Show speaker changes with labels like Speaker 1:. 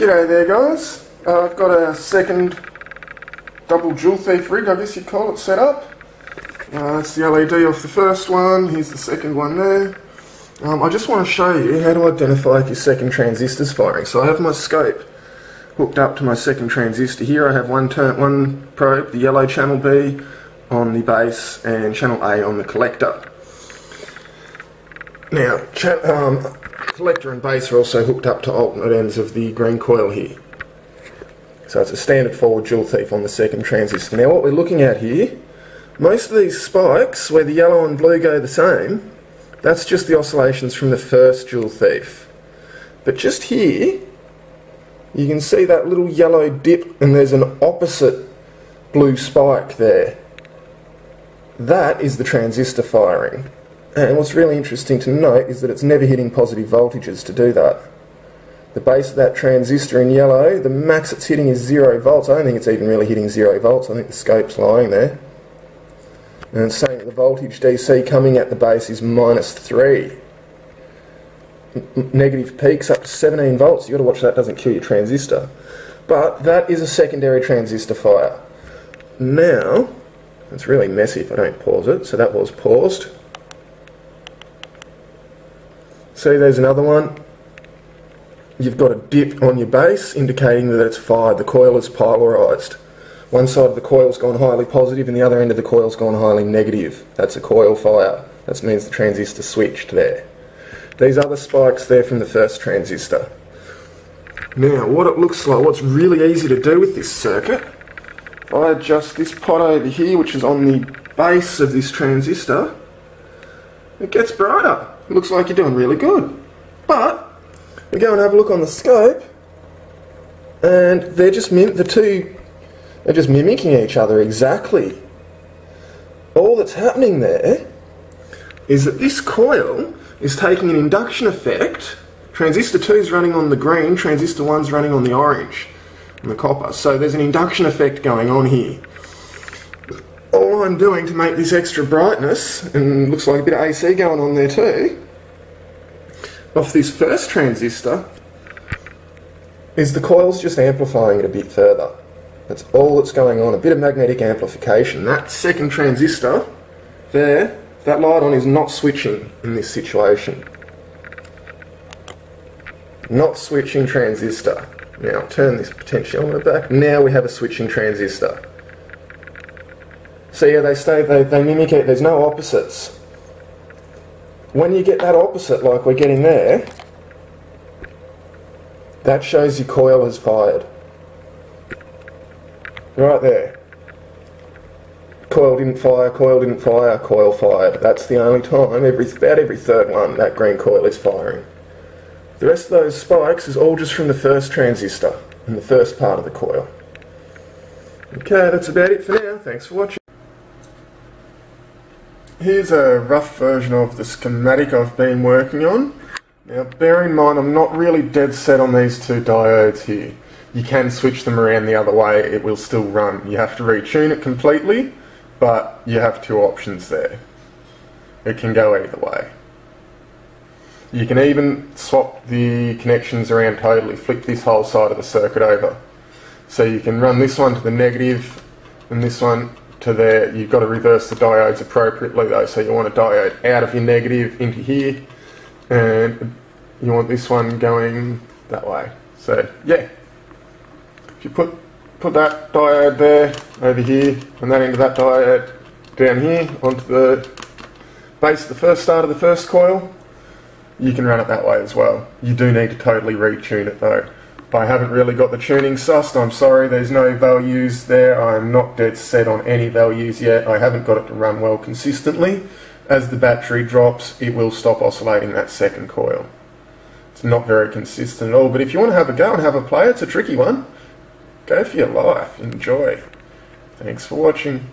Speaker 1: G'day there guys, I've got a second double jewel thief rig, I guess you'd call it, set up. That's the LED off the first one, here's the second one there. I just want to show you how to identify if your second transistor's firing. So I have my scope hooked up to my second transistor here. I have one probe, the yellow channel B on the base and channel A on the collector. Now, collector and base are also hooked up to alternate ends of the green coil here. So it's a standard forward jewel thief on the second transistor. Now what we're looking at here, most of these spikes where the yellow and blue go the same, that's just the oscillations from the first jewel thief. But just here, you can see that little yellow dip and there's an opposite blue spike there. That is the transistor firing. And what's really interesting to note is that it's never hitting positive voltages to do that. The base of that transistor in yellow, the max it's hitting is 0 volts. I don't think it's even really hitting 0 volts. I think the scope's lying there. And it's saying that the voltage DC coming at the base is -3. Negative peaks up to 17 volts. You've got to watch that doesn't kill your transistor. But that is a secondary transistor fire. Now, it's really messy if I don't pause it. So that was paused. See, there's another one. You've got a dip on your base indicating that it's fired. The coil is polarised. One side of the coil's gone highly positive and the other end of the coil's gone highly negative. That's a coil fire. That means the transistor switched there. These other spikes there from the first transistor. Now, what it looks like, what's really easy to do with this circuit, if I adjust this pot over here, which is on the base of this transistor, it gets brighter. It looks like you're doing really good. But we go and have a look on the scope, and they're just mimicking each other exactly. All that's happening there is that this coil is taking an induction effect. Transistor 2 is running on the green, transistor 1 is running on the orange and the copper. So there's an induction effect going on here. All I'm doing to make this extra brightness, and looks like a bit of AC going on there too, off this first transistor, is the coil's just amplifying it a bit further. That's all that's going on, a bit of magnetic amplification. That second transistor there, that light on is not switching in this situation. Not switching transistor. Now turn this potentiometer back. Now we have a switching transistor. So yeah, they mimic it, there's no opposites. When you get that opposite like we're getting there, that shows your coil has fired. Right there. Coil didn't fire, coil didn't fire, coil fired. That's the only time, about every third one, that green coil is firing. The rest of those spikes is all just from the first transistor, in the first part of the coil. Okay, that's about it for now. Thanks for watching. Here's a rough version of the schematic I've been working on. Now bear in mind I'm not really dead set on these two diodes here. You can switch them around the other way, it will still run. You have to retune it completely, but you have two options there. It can go either way. You can even swap the connections around totally, flip this whole side of the circuit over. So you can run this one to the negative and this one to there. You've got to reverse the diodes appropriately though, so you want a diode out of your negative into here, and you want this one going that way. So yeah, if you put that diode there over here and that end of that diode down here onto the base of the first start of the first coil, you can run it that way as well. You do need to totally retune it though. I haven't really got the tuning sussed, I'm sorry, there's no values there. I'm not dead set on any values yet. I haven't got it to run well consistently. As the battery drops, it will stop oscillating that second coil. It's not very consistent at all, but if you want to have a go and have a play, it's a tricky one. Go for your life, enjoy. Thanks for watching.